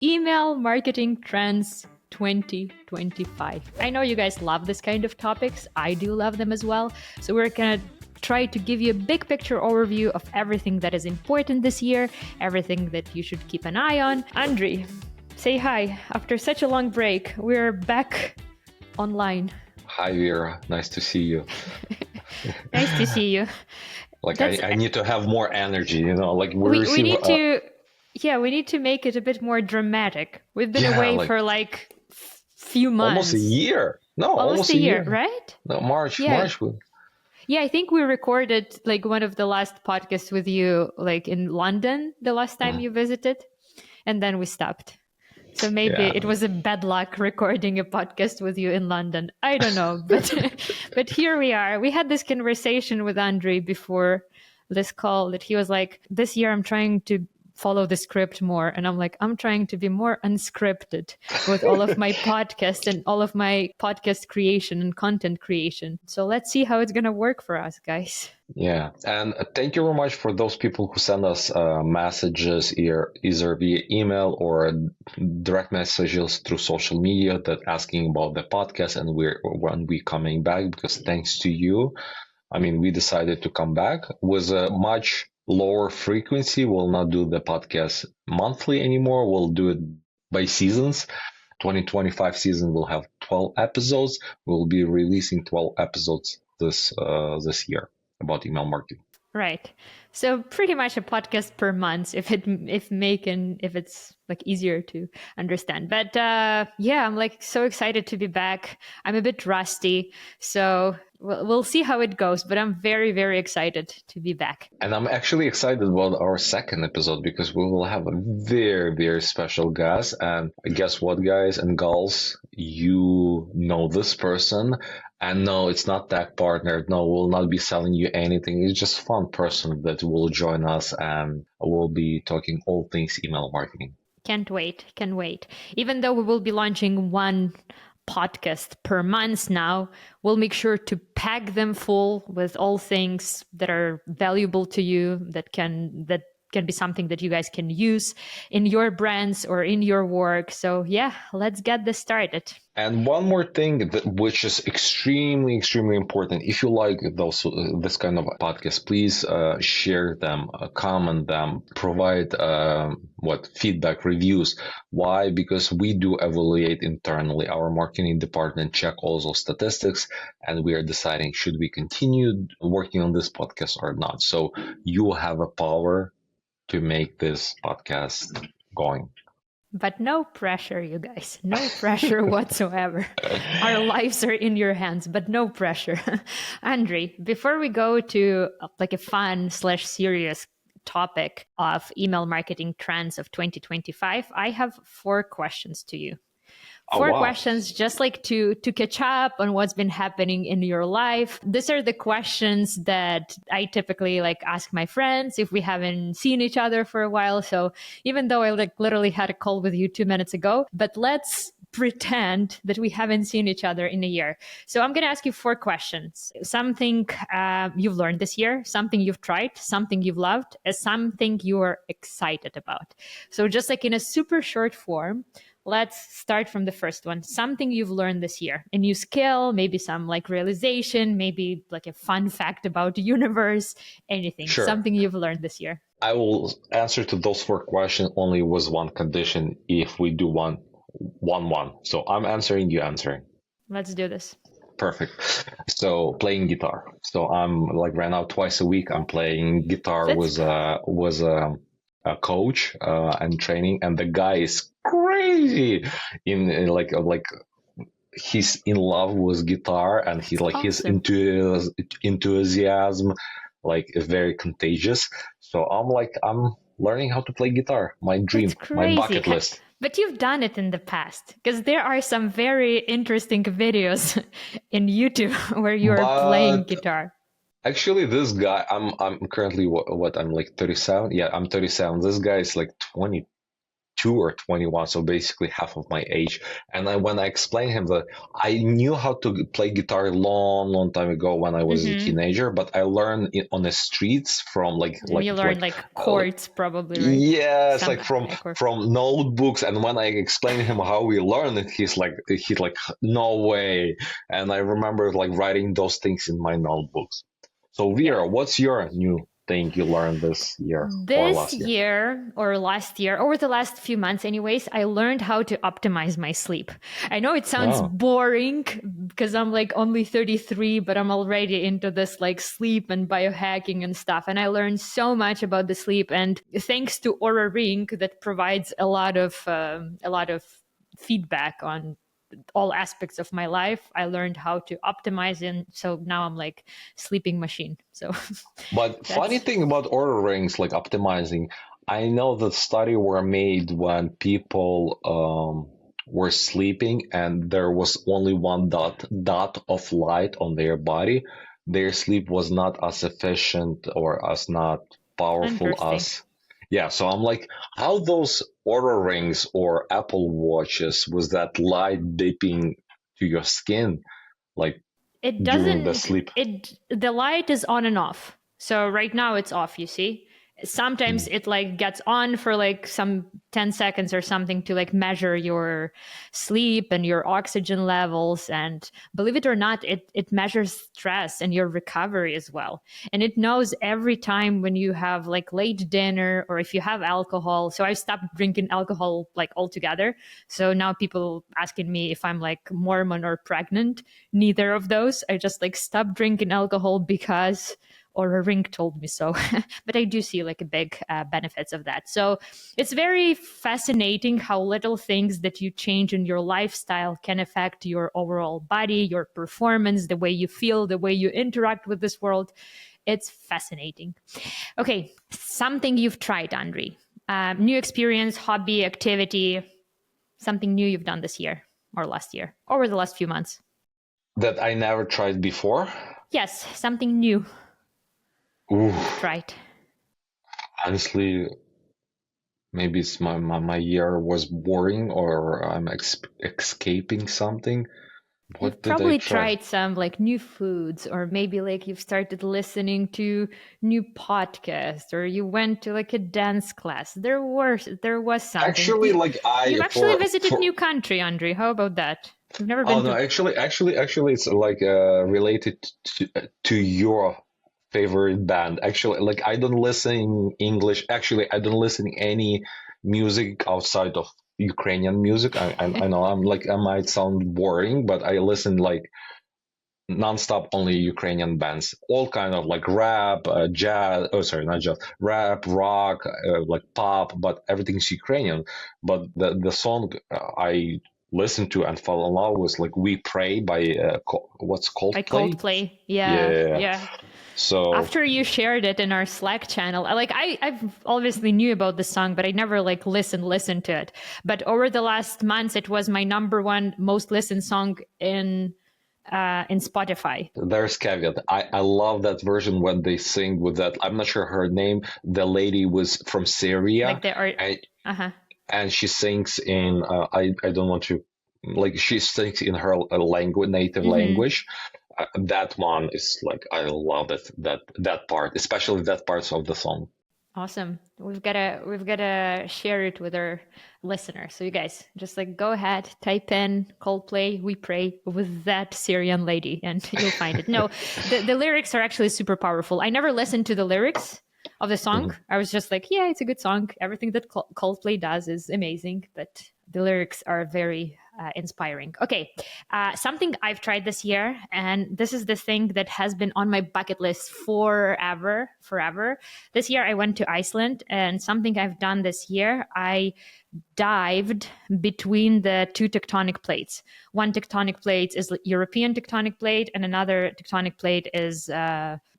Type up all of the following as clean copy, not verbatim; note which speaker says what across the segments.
Speaker 1: Email Marketing Trends 2025. I know you guys love this kind of topics. I do love them as well. So we're going to try to give you a big picture overview of everything that is important this year, everything that you should keep an eye on. Andriy, say hi. After such a long break, we're back online.
Speaker 2: Hi, Vera. Nice to see you.
Speaker 1: Nice to see you.
Speaker 2: I need to have more energy, like
Speaker 1: we need to... Yeah, we need to make it a bit more dramatic. We've been away for few months.
Speaker 2: Almost a year. No,
Speaker 1: almost a year, right?
Speaker 2: No, March.
Speaker 1: Yeah, I think we recorded one of the last podcasts with you in London the last time you visited, and then we stopped. So maybe it was a bad luck recording a podcast with you in London. I don't know, but here we are. We had this conversation with Andriy before this call that he was like, this year I'm trying to follow the script more. And I'm like, I'm trying to be more unscripted with all of my podcasts and all of my podcast creation and content creation. So let's see how it's going to work for us, guys.
Speaker 2: Yeah. And thank you very much for those people who send us messages either via email or direct messages through social media that asking about the podcast and when we coming back, because thanks to you, we decided to come back with a much lower frequency. We'll not do the podcast monthly anymore. We'll do it by seasons. 2025 season will have 12 episodes. We'll be releasing 12 episodes this year about email marketing.
Speaker 1: Right. So pretty much a podcast per month if it's easier to understand. But I'm so excited to be back. I'm a bit rusty, so we'll see how it goes, but I'm very, very excited to be back.
Speaker 2: And I'm actually excited about our second episode because we will have a very, very special guest. And guess what, guys and gals, you know this person. And no, it's not tech partner. No, we'll not be selling you anything. It's just a fun person that will join us and we'll be talking all things email marketing.
Speaker 1: Can't wait. Even though we will be launching one podcast per month now, we'll make sure to pack them full with all things that are valuable to you, that can be something that you guys can use in your brands or in your work. So yeah, let's get this started.
Speaker 2: And one more thing which is extremely, extremely important. If you like this kind of podcast, please share them, comment them, provide feedback, reviews. Why? Because we do evaluate internally. Our marketing department check all those statistics, and we are deciding should we continue working on this podcast or not. So you have a power to make this podcast going.
Speaker 1: But no pressure, you guys. No pressure whatsoever. Our lives are in your hands, but no pressure. Andriy, before we go to a fun/serious topic of email marketing trends of 2025, I have 4 questions to you. 4 questions just to catch up on what's been happening in your life. These are the questions that I typically ask my friends if we haven't seen each other for a while. So even though I literally had a call with you 2 minutes ago, but let's pretend that we haven't seen each other in a year. So I'm going to ask you 4 questions. Something you've learned this year, something you've tried, something you've loved, and something you're excited about. So just in a super short form, let's start from the first one. Something you've learned this year, a new skill, maybe some realization, maybe a fun fact about the universe, anything,
Speaker 2: Sure.
Speaker 1: Something you've learned this year.
Speaker 2: I will answer to those 4 questions only with one condition if we do one. So I'm answering, you answering.
Speaker 1: Let's do this.
Speaker 2: Perfect. So playing guitar. So I'm right now twice a week I'm playing guitar with a coach and training, and the guy is crazy he's in love with guitar, and his enthusiasm is very contagious. So I'm learning how to play guitar. My dream, my bucket list.
Speaker 1: But you've done it in the past, because there are some very interesting videos in YouTube where you're playing guitar.
Speaker 2: Actually, this guy, I'm currently I'm 37. Yeah, I'm 37. This guy is 22 22 or 21, so basically half of my age. And when I explained him that I knew how to play guitar a long time ago when I was a
Speaker 1: Mm-hmm.
Speaker 2: teenager, but I learned it on the streets from
Speaker 1: You learn like
Speaker 2: uh,
Speaker 1: chords probably, right?
Speaker 2: yes,
Speaker 1: Some
Speaker 2: like
Speaker 1: chord.
Speaker 2: from notebooks. And when I explained him how we learn it, he's like, no way. And I remember like writing those things in my notebooks. So
Speaker 1: Yeah.
Speaker 2: Vera, what's your new thing you learned this year or
Speaker 1: This
Speaker 2: last year?
Speaker 1: year or last year, over the last few months, anyways, I learned how to optimize my sleep. I know it sounds
Speaker 2: Oh,
Speaker 1: boring because I'm like only 33, but I'm already into this like sleep and biohacking and stuff. And I learned so much about the sleep. And thanks to Aura Ring, that provides a lot of feedback on all aspects of my life. I learned how to optimize, and so now I'm like sleeping machine. So
Speaker 2: but funny
Speaker 1: that's
Speaker 2: thing about order rings, like optimizing, I know that study were made when people were sleeping and there was only one dot of light on their body. Their sleep was not as efficient or as not powerful
Speaker 1: interesting.
Speaker 2: as, yeah. So I'm like, how those order rings or Apple watches with that light dipping to your skin, like
Speaker 1: It
Speaker 2: during the
Speaker 1: doesn't,
Speaker 2: sleep.
Speaker 1: it, the light is on and off. So right now it's off, you see. Sometimes
Speaker 2: Mm.
Speaker 1: it like gets on for like some 10 seconds or something to like measure your sleep and your oxygen levels. And believe it or not, it measures stress and your recovery as well. And it knows every time when you have like late dinner or if you have alcohol. So I stopped drinking alcohol like altogether. So now people asking me if I'm like Mormon or pregnant. Neither of those. I just like stopped drinking alcohol because or a ring told me so. But I do see like a big benefits of that. So it's very fascinating how little things that you change in your lifestyle can affect your overall body, your performance, the way you feel, the way you interact with this world. It's fascinating. Okay, something you've tried, Andriy. New experience, hobby, activity, something new you've done this year or last year or the last few months.
Speaker 2: That I never tried before.
Speaker 1: Yes, something new
Speaker 2: Ooh,
Speaker 1: you've tried.
Speaker 2: honestly, maybe it's my year was boring or I'm escaping something.
Speaker 1: You've
Speaker 2: What did I
Speaker 1: probably
Speaker 2: try?
Speaker 1: tried some like new foods, or maybe like you've started listening to new podcasts, or you went to like a dance class. There was something.
Speaker 2: Actually, like
Speaker 1: You've
Speaker 2: I
Speaker 1: actually visited
Speaker 2: for
Speaker 1: new country, Andriy. How about that? You've never
Speaker 2: oh
Speaker 1: been
Speaker 2: no,
Speaker 1: to
Speaker 2: actually, it's like related to your favorite band. Actually, like I don't listen English. Actually, I don't listen any music outside of Ukrainian music. I know I might sound boring, but I listen like nonstop only Ukrainian bands, all kind of like rap, jazz. Oh, sorry, not jazz, rap, rock, like pop, but everything's Ukrainian. But the song I listened to and fell in love with like "We Pray" by what's
Speaker 1: by
Speaker 2: Coldplay.
Speaker 1: Coldplay? Yeah,
Speaker 2: Yeah.
Speaker 1: yeah.
Speaker 2: So
Speaker 1: After you shared it in our Slack channel, I've obviously knew about the song, but I never like listened to it. But over the last months, it was my number one most listened song in Spotify.
Speaker 2: there's caveat. I love that version when they sing with that. I'm not sure her name. The lady was from Syria,
Speaker 1: Like the art.
Speaker 2: and
Speaker 1: Uh huh.
Speaker 2: she sings in I don't want to, like, she sings in her language, native
Speaker 1: Mm-hmm.
Speaker 2: language. That one is like I love it, that part, especially that parts of the song.
Speaker 1: Awesome. We've gotta share it with our listeners. So you guys just like go ahead, type in Coldplay, We Pray with that Syrian lady, and you'll find it. No, the lyrics are actually super powerful. I never listened to the lyrics of the song.
Speaker 2: Mhm.
Speaker 1: I was just like, yeah, it's a good song. Everything that Coldplay does is amazing, but the lyrics are very inspiring. Okay, something I've tried this year, and this is the thing that has been on my bucket list forever. This year I went to Iceland, and something I've done this year, I dived between the two tectonic plates. One tectonic plate is European tectonic plate, and another tectonic plate is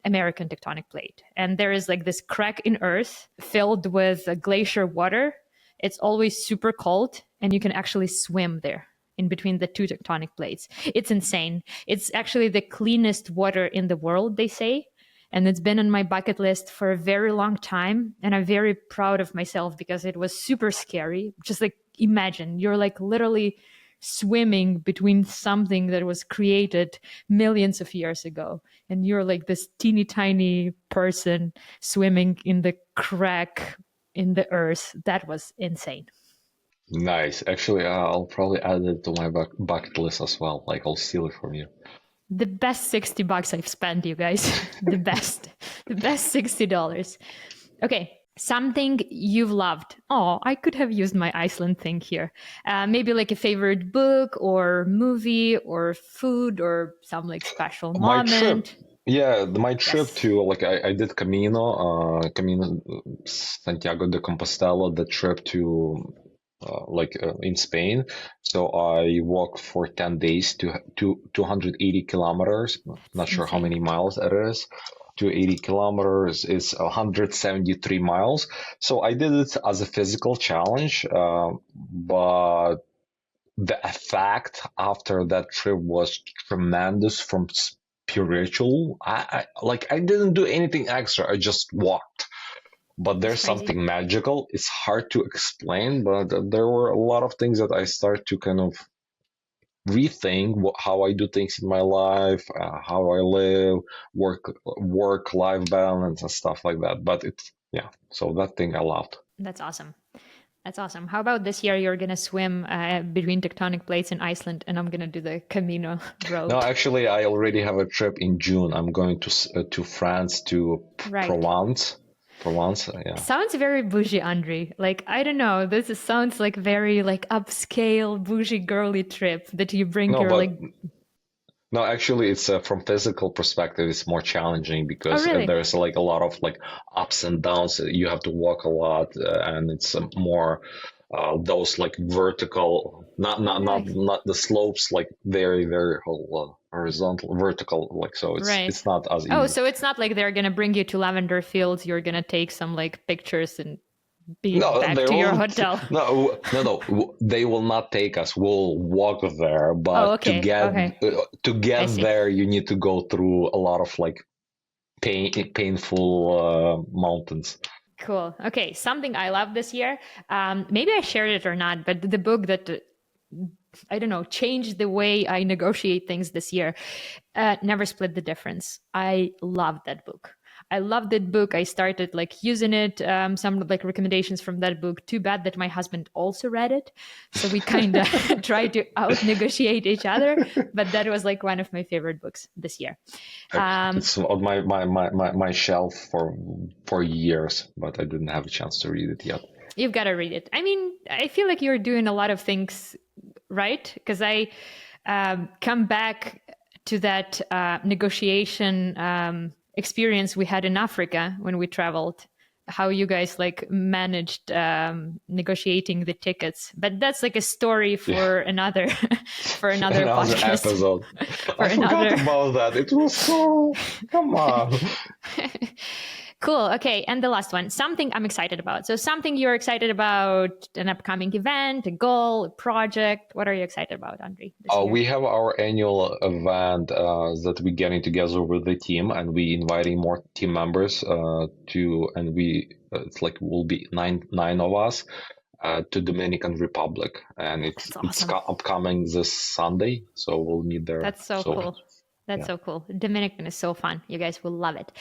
Speaker 1: American tectonic plate. And there is like this crack in Earth filled with glacier water. It's always super cold, and you can actually swim there in between the two tectonic plates. It's insane. It's actually the cleanest water in the world, they say. and it's been on my bucket list for a very long time. And I'm very proud of myself because it was super scary. Just like imagine you're like literally swimming between something that was created millions of years ago, and you're like this teeny tiny person swimming in the crack in the earth. That was insane.
Speaker 2: Nice. Actually, I'll probably add it to my bucket list as well. Like, I'll steal it from you.
Speaker 1: The best $60 I've spent, you guys. The best $60. Okay, something you've loved. Oh, I could have used my Iceland thing here. Maybe like a favorite book or movie or food or some like special
Speaker 2: My trip,
Speaker 1: moment.
Speaker 2: yeah, my trip
Speaker 1: Yes.
Speaker 2: to like I did Camino Santiago de Compostela, the trip to in Spain. So I walked for 10 days to 280 kilometers. Not
Speaker 1: It's
Speaker 2: sure how
Speaker 1: insane.
Speaker 2: many miles it is. 280 kilometers is 173 miles. So I did it as a physical challenge, but the effect after that trip was tremendous from spiritual. I didn't do anything extra. I just walked. But
Speaker 1: That's
Speaker 2: there's
Speaker 1: crazy.
Speaker 2: something magical. It's hard to explain, but there were a lot of things that I start to kind of rethink how I do things in my life, how I live, work life balance and stuff like that. But it's yeah, so that thing I loved.
Speaker 1: That's awesome. That's awesome. How about this year you're going to swim between tectonic plates in Iceland and I'm going to do the Camino
Speaker 2: No,
Speaker 1: road?
Speaker 2: actually, I already have a trip in June. I'm going to France to
Speaker 1: Right.
Speaker 2: Provence. Provence, yeah.
Speaker 1: Sounds very bougie, Andriy. Like, I don't know. Sounds like very like upscale, bougie, girly trip that you bring
Speaker 2: No,
Speaker 1: your
Speaker 2: but
Speaker 1: like.
Speaker 2: no, actually, it's from physical perspective, it's more challenging
Speaker 1: Oh,
Speaker 2: because
Speaker 1: really?
Speaker 2: there's like a lot of like ups and downs. You have to walk a lot, and it's more those like vertical,
Speaker 1: Oh, nice.
Speaker 2: not the slopes, like very horizontal, vertical. Like so,
Speaker 1: Right.
Speaker 2: it's not as
Speaker 1: Oh,
Speaker 2: easy.
Speaker 1: so it's not like they're gonna bring you to lavender fields. You're gonna take some like pictures and be
Speaker 2: No,
Speaker 1: back
Speaker 2: they
Speaker 1: to your
Speaker 2: won't.
Speaker 1: hotel.
Speaker 2: No. They will not take us. We'll walk there,
Speaker 1: Oh,
Speaker 2: but
Speaker 1: okay. Okay.
Speaker 2: to
Speaker 1: I
Speaker 2: get
Speaker 1: see.
Speaker 2: there, you need to go through a lot of like painful mountains.
Speaker 1: Cool. Okay. Something I love this year. Maybe I shared it or not, but the book that I don't know, changed the way I negotiate things this year. Never Split the Difference. I loved that book. I loved that book. I started like using it. Some like recommendations from that book. Too bad that my husband also read it, so we kind of tried to out negotiate each other. But that was like one of my favorite books this year. Um,
Speaker 2: It's on my shelf for years, but I didn't have a chance to read it yet.
Speaker 1: you've got to read it. I mean, I feel like you're doing a lot of things right because I come back to that negotiation experience we had in Africa when we traveled. How you guys like managed negotiating the tickets, but that's like a story
Speaker 2: Yeah,
Speaker 1: for another for another
Speaker 2: another
Speaker 1: podcast.
Speaker 2: episode.
Speaker 1: For
Speaker 2: I forgot
Speaker 1: another.
Speaker 2: about that. It was so. Come on.
Speaker 1: Cool. Okay. And the last one, something I'm excited about. So, something you're excited about, an upcoming event, a goal, a project. What are you excited about, Andriy, this year?
Speaker 2: We have our annual event that we're getting together with the team, and we inviting more team members and we it's like will be nine of us to Dominican Republic, and
Speaker 1: That's
Speaker 2: it's
Speaker 1: awesome.
Speaker 2: upcoming this Sunday, so we'll meet there.
Speaker 1: That's so
Speaker 2: So
Speaker 1: cool. That's
Speaker 2: yeah,
Speaker 1: so cool. Dominican is so fun. You guys will love it.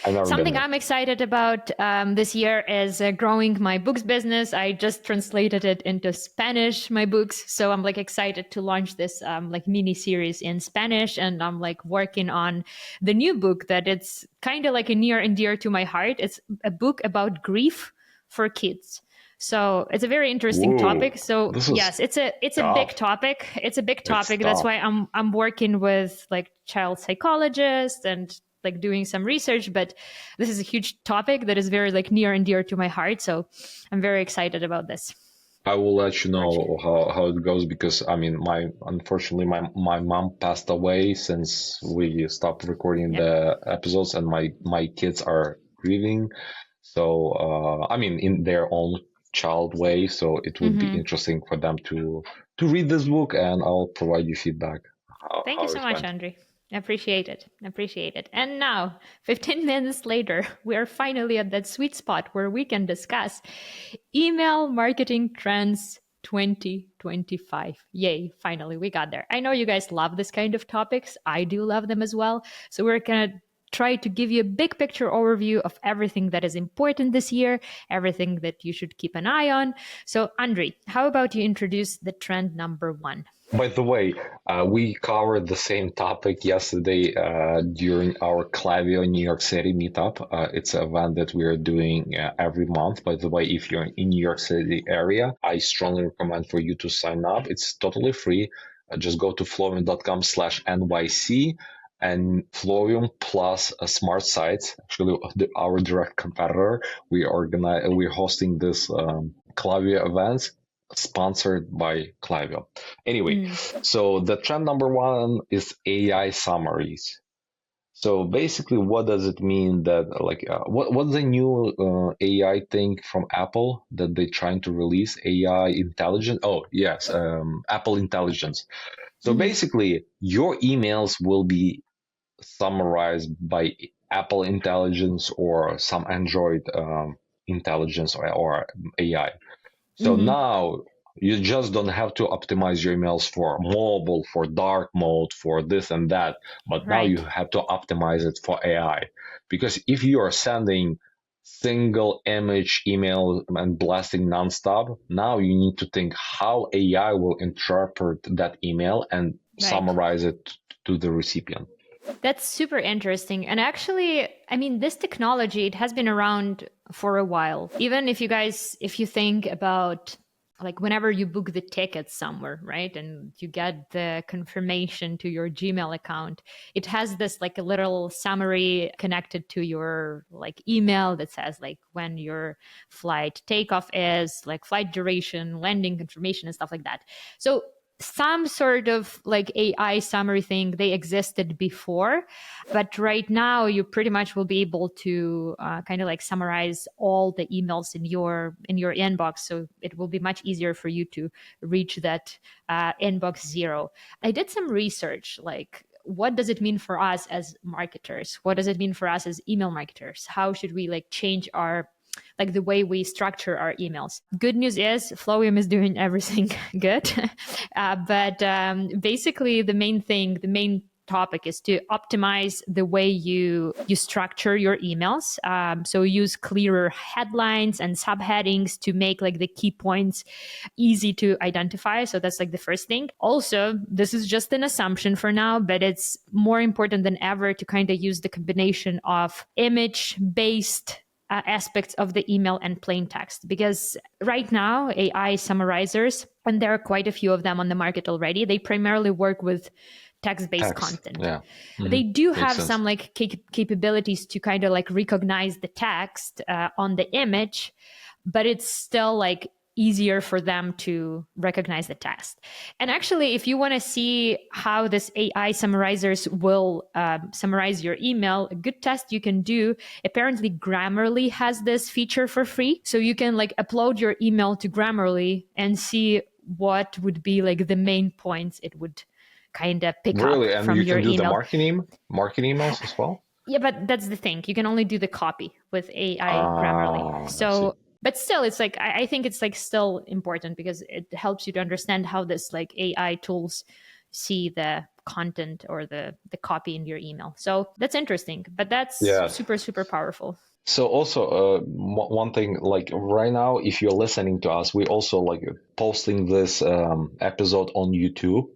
Speaker 2: I've never been
Speaker 1: Something
Speaker 2: there.
Speaker 1: I'm excited about this year is growing my books business. I just translated it into Spanish, my books. So I'm like excited to launch this like mini series in Spanish. And I'm like working on the new book that it's kind of like a near and dear to my heart. It's a book about grief for kids. So it's a very interesting topic.
Speaker 2: Whoa,
Speaker 1: So
Speaker 2: this is
Speaker 1: yes, it's a big
Speaker 2: tough.
Speaker 1: topic. It's a big
Speaker 2: It's
Speaker 1: topic. That's
Speaker 2: tough.
Speaker 1: why I'm working with like child psychologists and like doing some research. But this is a huge topic that is very like near and dear to my heart. So I'm very excited about this
Speaker 2: I will let you
Speaker 1: project.
Speaker 2: know how it goes because I mean my unfortunately my mom passed away since we stopped recording
Speaker 1: Yeah.
Speaker 2: the episodes and my kids are grieving. So I mean in their own child way. So it would be
Speaker 1: Hmm.
Speaker 2: interesting for them to read this book and I'll provide you feedback
Speaker 1: Thank you
Speaker 2: how
Speaker 1: so
Speaker 2: it
Speaker 1: much,
Speaker 2: went.
Speaker 1: Andre. Appreciate it. Appreciate it. And now, 15 minutes later, we are finally at that sweet spot where we can discuss email marketing trends 2025. Yay, finally, we got there. I know you guys love this kind of topics. I do love them as well. So we're going to try to give you a big picture overview of everything that is important this year, everything that you should keep an eye on. So, Andriy, how about you introduce the trend number one?
Speaker 2: By the way, we covered the same topic yesterday during our Klaviyo New York City meetup. It's an event that we are doing every month. By the way, if you're in New York City area, I strongly recommend for you to sign up. It's totally free. Just go to flowium.com/NYC, and Flowium plus Smart Sites, actually our direct competitor. We're hosting this Klaviyo events sponsored by Klaviyo. Anyway, so the trend number one is AI summaries. So basically, what does it mean that what's the new AI thing from Apple that they're trying to release? AI intelligence. Oh yes, Apple Intelligence. So basically, your emails will be summarized by Apple Intelligence or some Android intelligence or AI. So now you just don't have to optimize your emails for mobile, for dark mode, for this and that, but now you
Speaker 1: Right.
Speaker 2: have to optimize it for AI. Because if you are sending single image email and blasting nonstop, now you need to think how AI will interpret that email and
Speaker 1: Right.
Speaker 2: summarize it to the recipient.
Speaker 1: That's super interesting. And actually, I mean, this technology, it has been around for a while. Even if you think about like whenever you book the ticket somewhere, right? And you get the confirmation to your Gmail account, it has this like a little summary connected to your like email that says like when your flight takeoff is, like flight duration, landing confirmation, and stuff like that. So some sort of like AI summary thing they existed before, but right now you pretty much will be able to kind of like summarize all the emails in your inbox, so it will be much easier for you to reach that inbox zero. I did some research, like what does it mean for us as marketers? What does it mean for us as email marketers? How should we like change our like the way we structure our emails? Good news is Flowium is doing everything good. But basically, the main topic is to optimize the way you structure your emails. So use clearer headlines and subheadings to make like the key points easy to identify. So that's like the first thing. Also, this is just an assumption for now, but it's more important than ever to kind of use the combination of image based aspects of the email and plain text, because right now AI summarizers, and there are quite a few of them on the market already, they primarily work with text-based
Speaker 2: Text,
Speaker 1: content.
Speaker 2: yeah.
Speaker 1: They do
Speaker 2: Makes
Speaker 1: have
Speaker 2: sense.
Speaker 1: some like capabilities to kind of like recognize the text on the image, but it's still like easier for them to recognize the text. And actually, if you want to see how this AI summarizers will summarize your email, a good test you can do, apparently Grammarly has this feature for free. So you can like upload your email to Grammarly and see what would be like the main points it would kind of pick up
Speaker 2: Really, and
Speaker 1: from
Speaker 2: you
Speaker 1: your
Speaker 2: can do the
Speaker 1: email.
Speaker 2: marketing emails as well.
Speaker 1: Yeah, but that's the thing. You can only do the copy with AI Grammarly.
Speaker 2: I see.
Speaker 1: So, but still, it's like I think it's like still important because it helps you to understand how this like AI tools see the content or the copy in your email. So that's interesting, but that's
Speaker 2: Yes.
Speaker 1: super powerful.
Speaker 2: So also, one thing, like right now, if you're listening to us, we also like posting this episode on YouTube,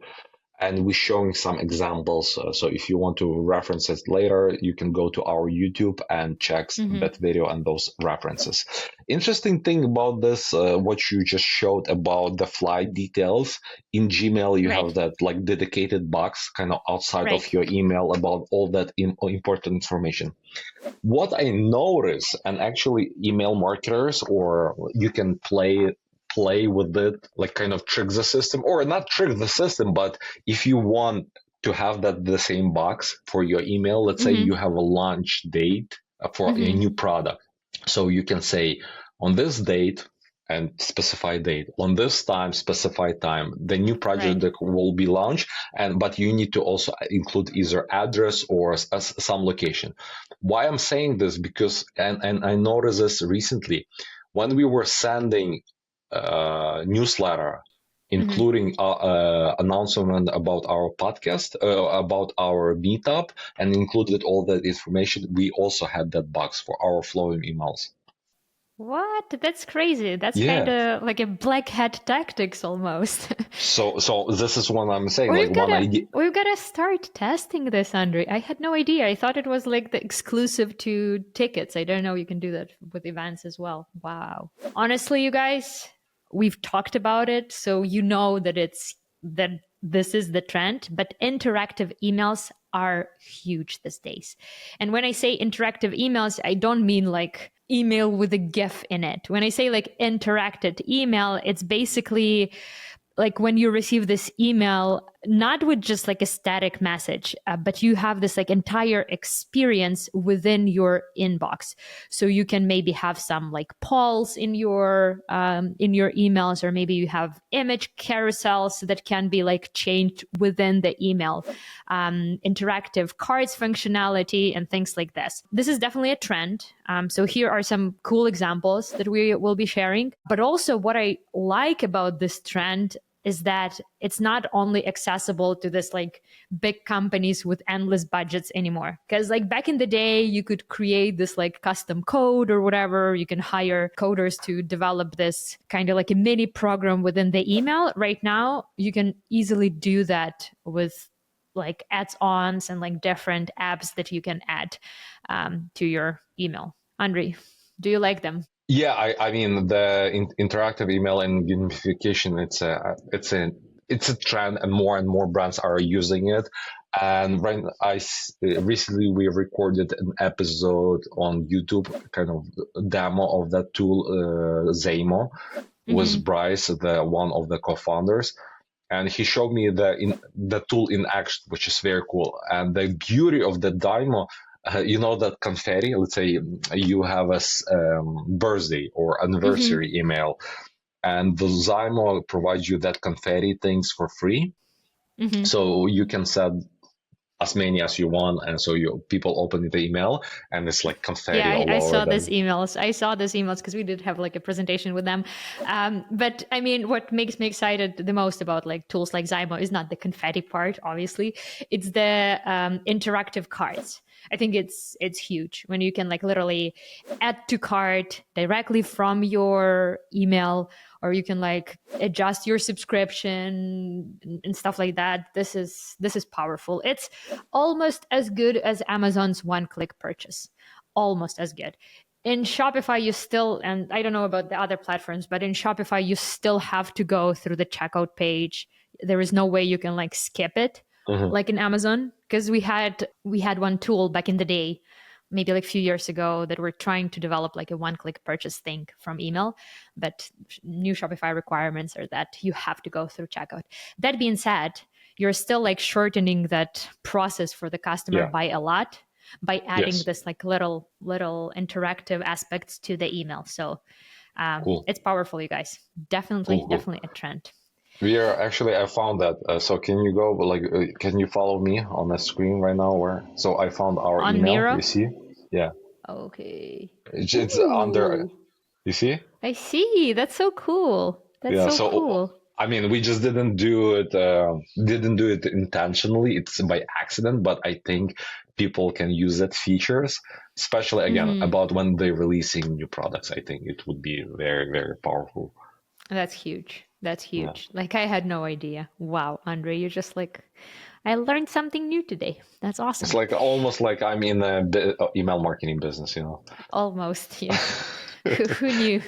Speaker 2: and we're showing some examples. So if you want to reference it later, you can go to our YouTube and check that video and those references. Interesting thing about this, what you just showed about the flight details in Gmail, you have
Speaker 1: Right,
Speaker 2: that like dedicated box kind of outside of
Speaker 1: right.
Speaker 2: your email about all that important information. What I notice, and actually email marketers, or you can play with it, like kind of trick the system, or not trick the system, but if you want to have that the same box for your email, let's say you have a launch date for a new product. So you can say on this date, and specify date. On this time, specified time, the new project
Speaker 1: Right.
Speaker 2: will be launched, but you need to also include either address or some location. Why I'm saying this, because and I noticed this recently when we were sending newsletter
Speaker 1: Mm-hmm.
Speaker 2: including announcement about our podcast, about our meetup, and included all that information. We also had that box for our Flowium emails.
Speaker 1: What? That's crazy. That's kind
Speaker 2: Yeah.
Speaker 1: of like a black hat tactics almost.
Speaker 2: So this is what I'm saying. Like
Speaker 1: We've
Speaker 2: one
Speaker 1: gotta
Speaker 2: idea.
Speaker 1: we've gotta start testing this, Andriy. I had no idea. I thought it was like the exclusive to tickets. I don't know you can do that with events as well. Wow. Honestly, you guys, we've talked about it, so you know that this is the trend, but interactive emails are huge these days. And when I say interactive emails, I don't mean like email with a GIF in it. When I say like interactive email, it's basically like when you receive this email, not with just like a static message, but you have this like entire experience within your inbox. So you can maybe have some like polls in your emails, or maybe you have image carousels that can be like changed within the email, interactive cards functionality, and things like this. This is definitely a trend. So here are some cool examples that we will be sharing. But also, what I like about this trend is that it's not only accessible to this like big companies with endless budgets anymore. Because like back in the day, you could create this like custom code or whatever. You can hire coders to develop this kind of like a mini program within the email. Right now, you can easily do that with like add-ons and like different apps that you can add to your email. Andriy, do you like them?
Speaker 2: Yeah, I mean the interactive email and gamification. It's a trend, and more brands are using it. And recently we recorded an episode on YouTube, kind of demo of that tool, Zamo, with
Speaker 1: Mm-hmm.
Speaker 2: Bryce, the one of the co-founders, and he showed me the tool in action, which is very cool. And the beauty of the demo, that confetti. Let's say you have a birthday or
Speaker 1: Mm-hmm.
Speaker 2: anniversary email, and the Zymo provides you that confetti things for free,
Speaker 1: Mm-hmm.
Speaker 2: so you can set as many as you want, and so people open the email and it's like
Speaker 1: Yeah,
Speaker 2: confetti
Speaker 1: I,
Speaker 2: all
Speaker 1: I
Speaker 2: over
Speaker 1: saw
Speaker 2: them.
Speaker 1: these emails. I saw these emails because we did have like a presentation with them. But I mean, what makes me excited the most about like tools like Zymo is not the confetti part, obviously. It's the interactive cards. I think it's huge when you can like literally add to cart directly from your email, or you can like adjust your subscription and stuff like that. This is powerful. It's almost as good as Amazon's one-click purchase. Almost as good. In Shopify, you still, and I don't know about the other platforms, but in Shopify, you still have to go through the checkout page. There is no way you can like skip it
Speaker 2: Mhm.
Speaker 1: like in Amazon, because we had one tool back in the day, maybe like a few years ago, that we're trying to develop like a one-click purchase thing from email, but new Shopify requirements are that you have to go through checkout. That being said, you're still like shortening that process for the customer
Speaker 2: Yeah.
Speaker 1: by a lot, by adding
Speaker 2: Yes.
Speaker 1: this like little interactive aspects to the email. So
Speaker 2: Cool.
Speaker 1: it's powerful, you guys. Definitely,
Speaker 2: Cool. Cool.
Speaker 1: definitely a trend.
Speaker 2: We are actually. I found that. So can you go like? Can you follow me on the screen right now? Where? So I found our
Speaker 1: On
Speaker 2: email. You
Speaker 1: Miro.
Speaker 2: see? Yeah.
Speaker 1: Okay.
Speaker 2: It's under.
Speaker 1: Ooh,
Speaker 2: You see?
Speaker 1: I see. That's so cool. That's
Speaker 2: Yeah.
Speaker 1: so
Speaker 2: So
Speaker 1: cool.
Speaker 2: I mean, we just didn't do it. Didn't do it intentionally. It's by accident. But I think people can use that features, especially again
Speaker 1: Hmm.
Speaker 2: about when they're releasing new products. I think it would be very very powerful.
Speaker 1: That's huge. That's
Speaker 2: Yeah.
Speaker 1: huge. Like I had no idea. Wow, Andre, you're just like, I learned something new today. That's
Speaker 2: It's
Speaker 1: awesome.
Speaker 2: like almost like I'm in the email marketing business.
Speaker 1: Almost, yeah. Who knew?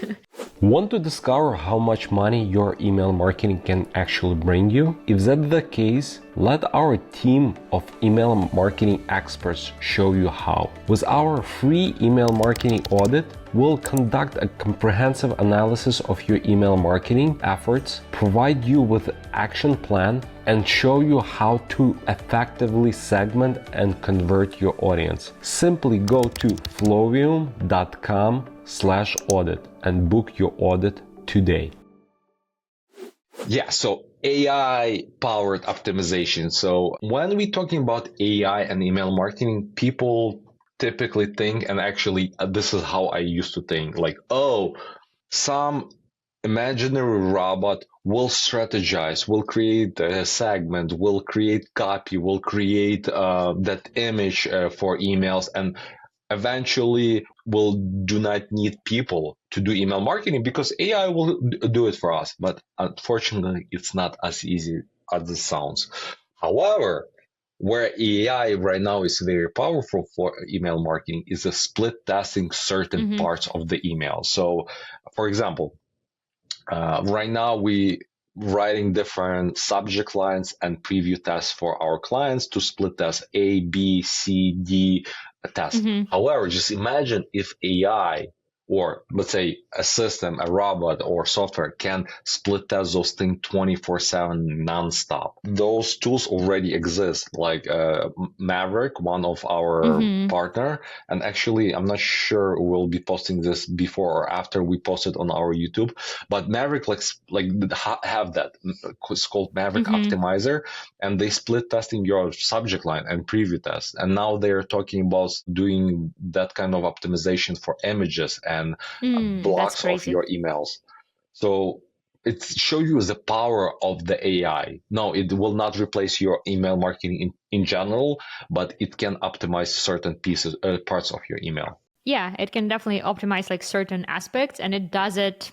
Speaker 3: Want to discover how much money your email marketing can actually bring you? If that's the case, let our team of email marketing experts show you how. With our free email marketing audit, we'll conduct a comprehensive analysis of your email marketing efforts, provide you with an action plan, and show you how to effectively segment and convert your audience. Simply go to flowium.com/audit and book your audit today?
Speaker 2: Yeah, so AI powered optimization. So when we're talking about AI and email marketing, people typically think, and actually, this is how I used to think, like, oh, some imaginary robot will strategize, will create a segment, will create copy, will create that image for emails, and eventually will do not need people to do email marketing because AI will do it for us. But unfortunately, it's not as easy as it sounds. However, where AI right now is very powerful for email marketing is a split testing certain parts of the email. So, for example, right now we writing different subject lines and preview tests for our clients to split test A, B, C, D test. However, just imagine if AI or let's say a system, a robot or software can split test those things 24/7 nonstop. Those tools already exist, like Maverick, one of our partner. And actually, I'm not sure we'll be posting this before or after we post it on our YouTube. But Maverick have that. It's called Maverick Optimizer, and they split testing your subject line and preview test. And now they're talking about doing that kind of optimization for images and blocks of your emails. So it shows you the power of the AI. No, it will not replace your email marketing in general, but it can optimize certain pieces, parts of your email.
Speaker 1: Yeah, it can definitely optimize like certain aspects, and it does it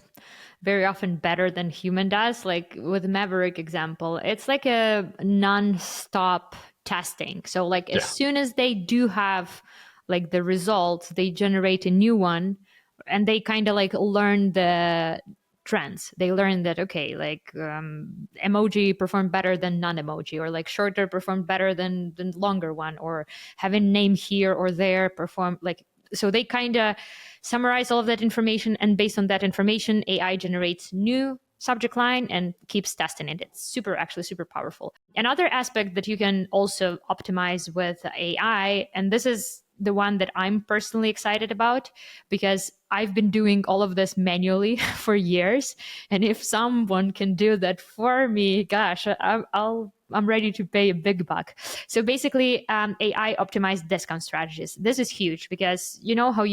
Speaker 1: very often better than human does. Like with Maverick example, it's like a non-stop testing. So like as soon as they do have like the results, they generate a new one, and they kind of like learn the trends. They learn that, okay, like emoji performed better than non-emoji, or like shorter performed better than longer one, or having name here or there perform like. So they kind of summarize all of that information, and based on that information, AI generates new subject line and keeps testing it. It's actually super powerful. Another aspect that you can also optimize with AI, and this is the one that I'm personally excited about, because I've been doing all of this manually for years. And if someone can do that for me, gosh, I'm ready to pay a big buck. So basically, AI optimized discount strategies. This is huge because you know how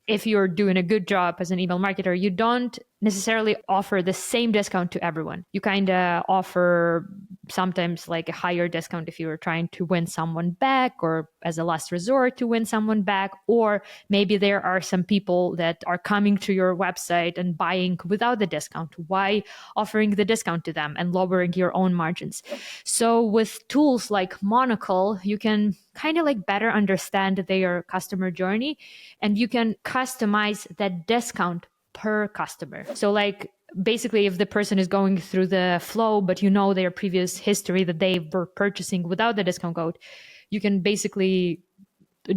Speaker 1: if you're doing a good job as an email marketer, you don't necessarily offer the same discount to everyone. You kind of offer sometimes like a higher discount if you're trying to win someone back, or as a last resort to win someone back. Or maybe there are some people that are coming to your website and buying without the discount. Why offering the discount to them and lowering your own margins? So with tools like Monocle, you can kind of like better understand their customer journey, and you can customize that discount per customer. So like basically if the person is going through the flow, but you know their previous history that they were purchasing without the discount code, you can basically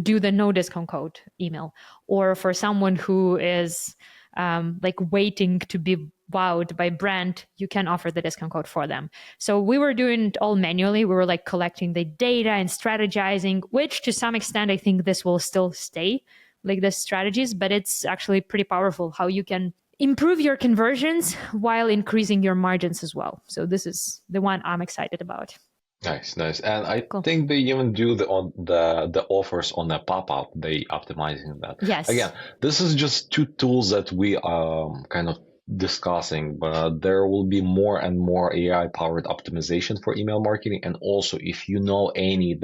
Speaker 1: do the no discount code email. Or for someone who is like waiting to be wowed by brand, you can offer the discount code for them. So we were doing it all manually. We were like collecting the data and strategizing, which to some extent, I think this will still stay like the strategies, but it's actually pretty powerful how you can improve your conversions while increasing your margins as well. So this is the one I'm excited about.
Speaker 2: Nice. And I think they even do the offers on the pop-up. They optimizing that.
Speaker 1: Yes.
Speaker 2: Again, this is just two tools that we kind of discussing, but there will be more and more AI-powered optimization for email marketing. And also, if you know any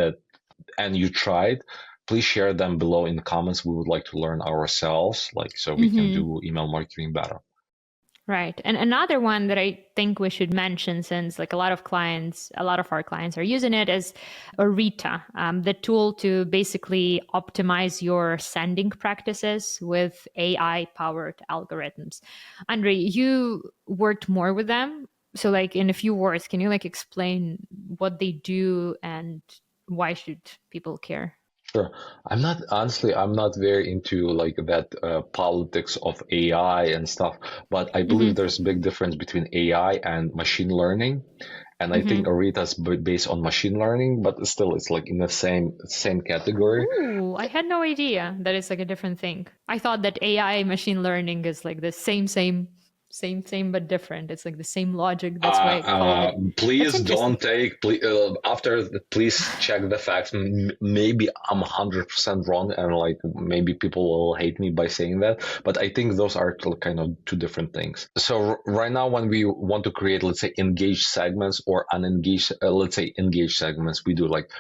Speaker 2: and you tried, please share them below in the comments. We would like to learn ourselves, so we can do email marketing better.
Speaker 1: Right. And another one that I think we should mention, since like a lot of our clients are using it, is Arita, the tool to basically optimize your sending practices with AI powered algorithms. Andriy, you worked more with them. So like in a few words, can you like explain what they do and why should people care?
Speaker 2: Sure. I'm not very into like that politics of AI and stuff, but I believe there's a big difference between AI and machine learning. And I think Arita's based on machine learning, but still it's like in the same category.
Speaker 1: Ooh, I had no idea that it's like a different thing. I thought that AI machine learning is like the same. same but different. It's like the same logic. That's why I called it. That's
Speaker 2: Please
Speaker 1: interesting.
Speaker 2: don't take. Please check the facts. Maybe I'm 100% wrong, and like maybe people will hate me by saying that. But I think those are kind of two different things. So right now, when we want to create, let's say, engaged segments or unengaged, let's say, engaged segments, we do like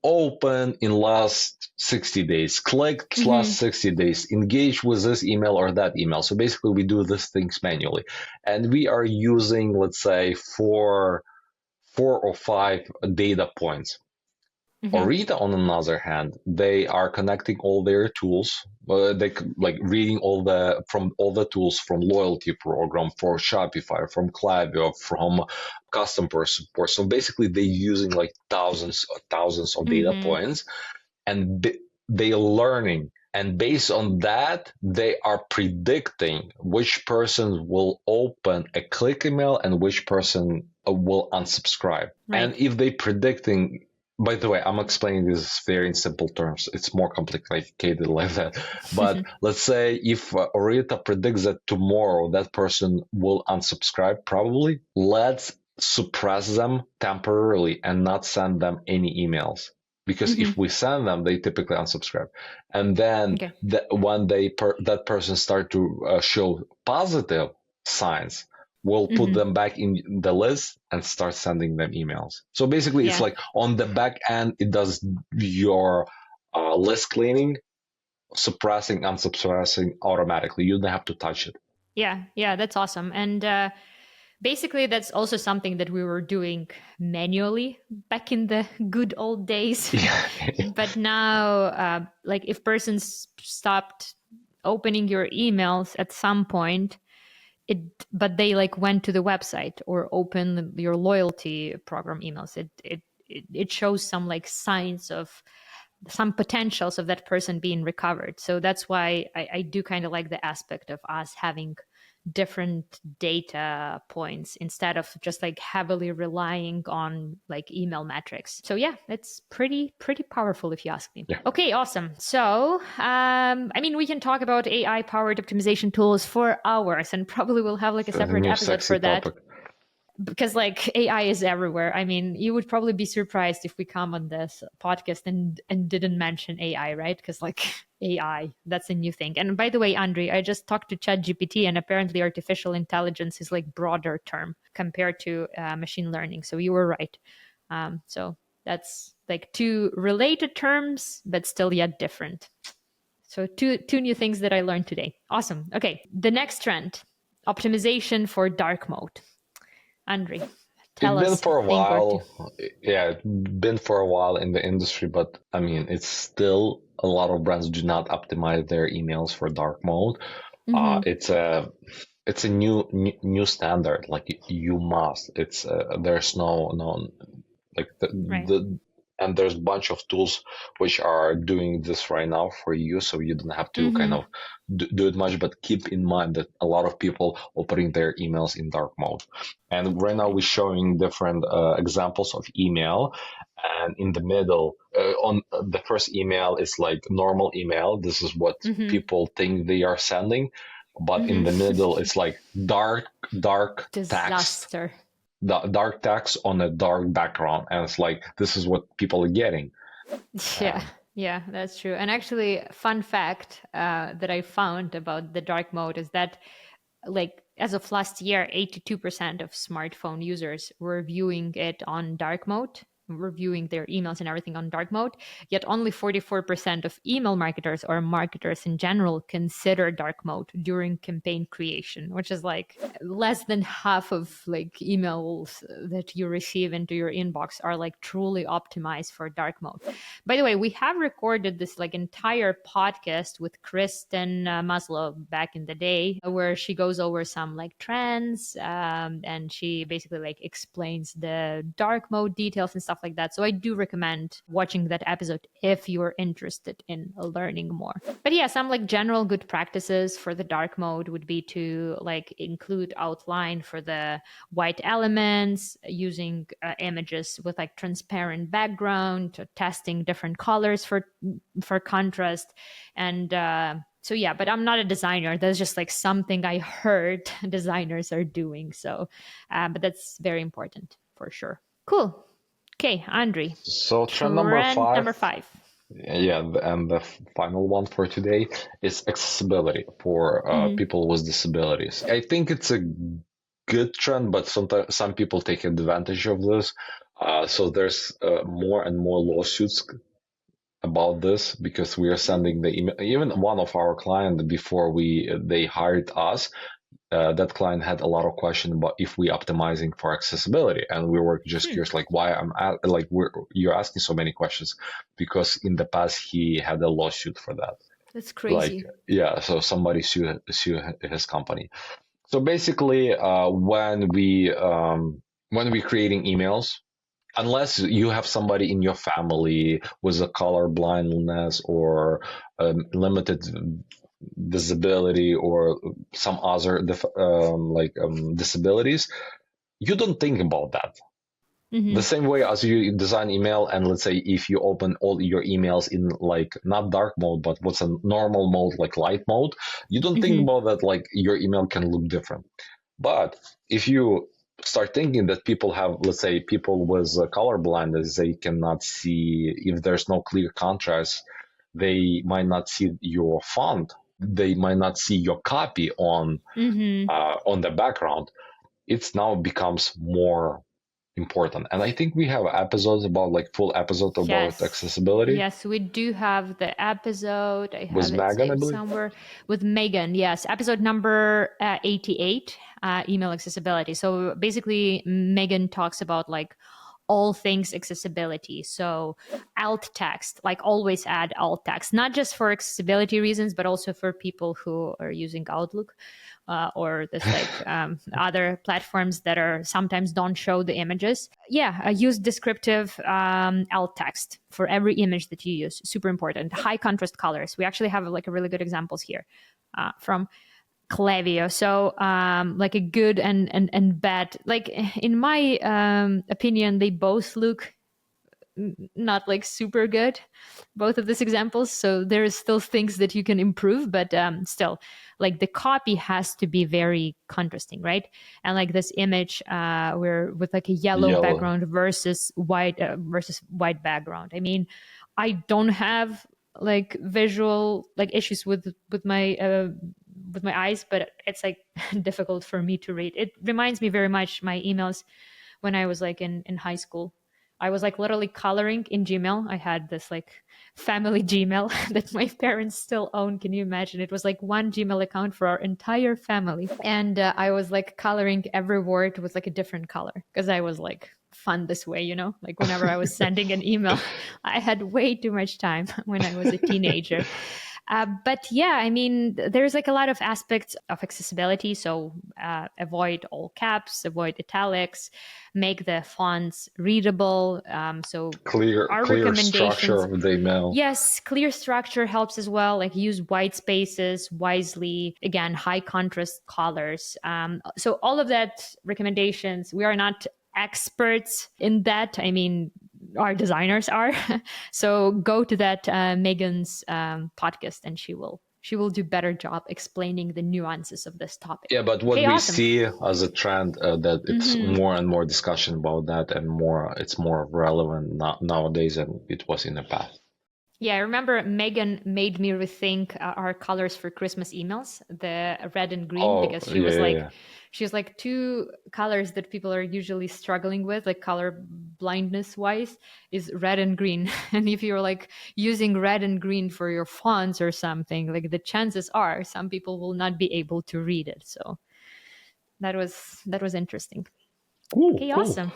Speaker 2: open in last 60 days, clicked last 60 days, engage with this email or that email. So basically we do these things manually, and we are using, let's say, four or five data points. Orita, on the other hand, they are connecting all their tools. They like reading from all the tools, from loyalty program, for Shopify, from Klaviyo, from customer support. So basically, they're using like thousands of data points, and they're learning. And based on that, they are predicting which person will open a click email and which person will unsubscribe.
Speaker 1: Right.
Speaker 2: And if they predicting, by the way, I'm explaining this very in simple terms. It's more complicated like that. But let's say if Orita predicts that tomorrow that person will unsubscribe, probably, let's suppress them temporarily and not send them any emails. Because if we send them, they typically unsubscribe. And then when that person start to show positive signs, we'll put them back in the list and start sending them emails. So basically, it's like on the back end, it does your list cleaning, suppressing, unsuppressing automatically. You don't have to touch it.
Speaker 1: Yeah, that's awesome. And basically, that's also something that we were doing manually back in the good old days. But now, like if persons stopped opening your emails at some point, but they like went to the website or open your loyalty program emails, it shows some like signs of some potentials of that person being recovered. So that's why I do kind of like the aspect of us having different data points instead of just like heavily relying on like email metrics. So yeah, it's pretty powerful if you ask me. Okay, awesome. So I mean, we can talk about AI powered optimization tools for hours, and probably we'll have like a separate episode for that. Because like AI is everywhere. I mean, you would probably be surprised if we come on this podcast and didn't mention AI, right? Because like AI, that's a new thing. And by the way, Andriy, I just talked to ChatGPT, and apparently artificial intelligence is like broader term compared to machine learning. So you were right. So that's like two related terms, but still yet different. So two new things that I learned today. Awesome. Okay, the next trend, optimization for dark mode. Andriy, tell us.
Speaker 2: It's been for a while. Yeah, it's been for a while in the industry, but I mean, it's still a lot of brands do not optimize their emails for dark mode. It's a new standard. Like you must. It's there's no like and there's a bunch of tools which are doing this right now for you, so you don't have to kind of do it much. But keep in mind that a lot of people opening their emails in dark mode. And right now we're showing different examples of email. And in the middle, on the first email is like normal email. This is what people think they are sending. But in the middle, it's like dark
Speaker 1: disaster.
Speaker 2: Text. Dark text on a dark background, and it's like this is what people are getting.
Speaker 1: Yeah, that's true. And actually, fun fact that I found about the dark mode is that, like, as of last year, 82% of smartphone users were viewing it on dark mode, reviewing their emails and everything on dark mode. Yet only 44% of email marketers or marketers in general consider dark mode during campaign creation, which is like less than half of like emails that you receive into your inbox are like truly optimized for dark mode. By the way, we have recorded this like entire podcast with Kristen Maslow back in the day, where she goes over some like trends and she basically like explains the dark mode details and stuff like that. So I do recommend watching that episode if you're interested in learning more. But yeah, some like general good practices for the dark mode would be to like include outline for the white elements, using images with like transparent background, testing different colors for contrast, and So yeah, but I'm not a designer. That's just like something I heard designers are doing. So, but that's very important for sure. Cool. Okay, Andriy.
Speaker 2: So trend number
Speaker 1: Trend
Speaker 2: five,
Speaker 1: number 5.
Speaker 2: yeah, and the final one for today is accessibility for people with disabilities. I think it's a good trend, but sometimes some people take advantage of this. So there's more and more lawsuits about this because we are sending the email. Even one of our clients before they hired us, that client had a lot of questions about if we optimizing for accessibility, and we were just curious, like why you're asking so many questions, because in the past he had a lawsuit for that.
Speaker 1: That's
Speaker 2: Like
Speaker 1: crazy.
Speaker 2: yeah, so somebody sue his company. So basically, when we creating emails, unless you have somebody in your family with a color blindness or limited visibility or some other disabilities, you don't think about that. The same way as you design email, and let's say if you open all your emails in like not dark mode, but what's a normal mode, like light mode, you don't think about that, like your email can look different. But if you start thinking that people have, let's say, people with color blindness, they cannot see if there's no clear contrast, they might not see your font, they might not see your copy on the background. It's now becomes more important, and I think we have episodes about like full episode about
Speaker 1: Yes.
Speaker 2: accessibility
Speaker 1: Yes, we do have the episode. I
Speaker 2: with
Speaker 1: have it
Speaker 2: Megan, I
Speaker 1: saved
Speaker 2: believe.
Speaker 1: somewhere with Megan. Yes, episode number 88, email accessibility. So basically, Megan talks about like all things accessibility. So alt text, like always add alt text, not just for accessibility reasons, but also for people who are using Outlook. Or this like other platforms that are sometimes don't show the images. Yeah, use descriptive alt text for every image that you use. Super important. High contrast colors. We actually have like a really good examples here from Klaviyo. So like a good and bad. Like in my opinion, they both look not like super good, both of these examples. So there is still things that you can improve, but still, like the copy has to be very contrasting, right? And like this image where with like a yellow
Speaker 2: Yellow.
Speaker 1: background versus white background. I mean, I don't have like visual like issues with my eyes, but it's like difficult for me to read. It reminds me very much my emails when I was like in high school. I was like literally coloring in Gmail. I had this like family Gmail that my parents still own. Can you imagine? It was like one Gmail account for our entire family. And I was like coloring every word with like a different color because I was like fun this way, you know? Like whenever I was sending an email, I had way too much time when I was a teenager. But yeah, I mean, there's like a lot of aspects of accessibility. So avoid all caps, avoid italics, make the fonts readable. So
Speaker 2: Clear
Speaker 1: our
Speaker 2: structure
Speaker 1: recommendations.
Speaker 2: of the email.
Speaker 1: Yes, clear structure helps as well. Like use white spaces wisely. Again, high contrast colors. So all of that recommendations. We are not experts in that. I mean, our designers are. So go to that Megan's podcast, and she will do better job explaining the nuances of this topic.
Speaker 2: Yeah, but what
Speaker 1: Okay,
Speaker 2: we
Speaker 1: awesome.
Speaker 2: see as a trend that it's more and more discussion about that, and it's more relevant nowadays than it was in the past.
Speaker 1: Yeah, I remember Megan made me rethink our colors for Christmas emails, the red and green,
Speaker 2: Oh,
Speaker 1: because
Speaker 2: yeah.
Speaker 1: she was like two colors that people are usually struggling with, like color blindness wise, is red and green. And if you're like using red and green for your fonts or something, like the chances are some people will not be able to read it. So that was interesting.
Speaker 2: Cool,
Speaker 1: Okay,
Speaker 2: cool.
Speaker 1: awesome.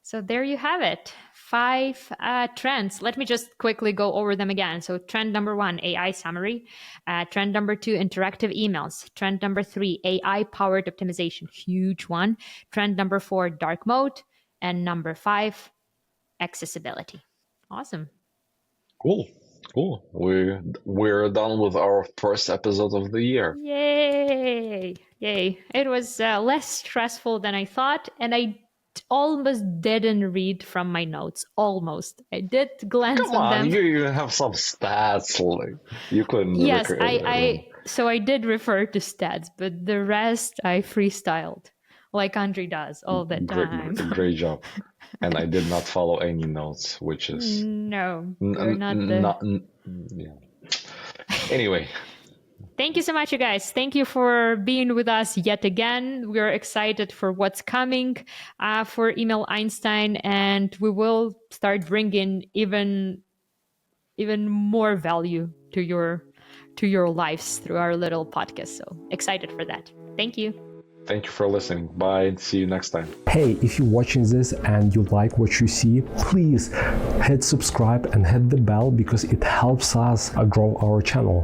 Speaker 1: So there you have it. 5 trends. Let me just quickly go over them again. So trend number 1, AI summary. Trend number 2, interactive emails. Trend number 3, AI powered optimization. Huge one. Trend number 4, dark mode. And number 5, accessibility. Awesome.
Speaker 2: Cool. We're done with our first episode of the year.
Speaker 1: Yay. It was less stressful than I thought. And I almost didn't read from my notes. Almost. I did glance
Speaker 2: Come
Speaker 1: on
Speaker 2: on,
Speaker 1: them.
Speaker 2: you even have some stats. Like you couldn't.
Speaker 1: Yes, I did refer to stats, but the rest I freestyled, like Andriy does all the time.
Speaker 2: Great job. And I did not follow any notes, which is
Speaker 1: No, you're not the.
Speaker 2: yeah. Anyway,
Speaker 1: Thank you so much, you guys. Thank you for being with us yet again. We're excited for what's coming for Email Einstein, and we will start bringing even more value to your lives through our little podcast. So excited for that. Thank you.
Speaker 2: thank you for listening. Bye, and see you next time.
Speaker 3: Hey, if you're watching this and you like what you see, please hit subscribe and hit the bell because it helps us grow our channel.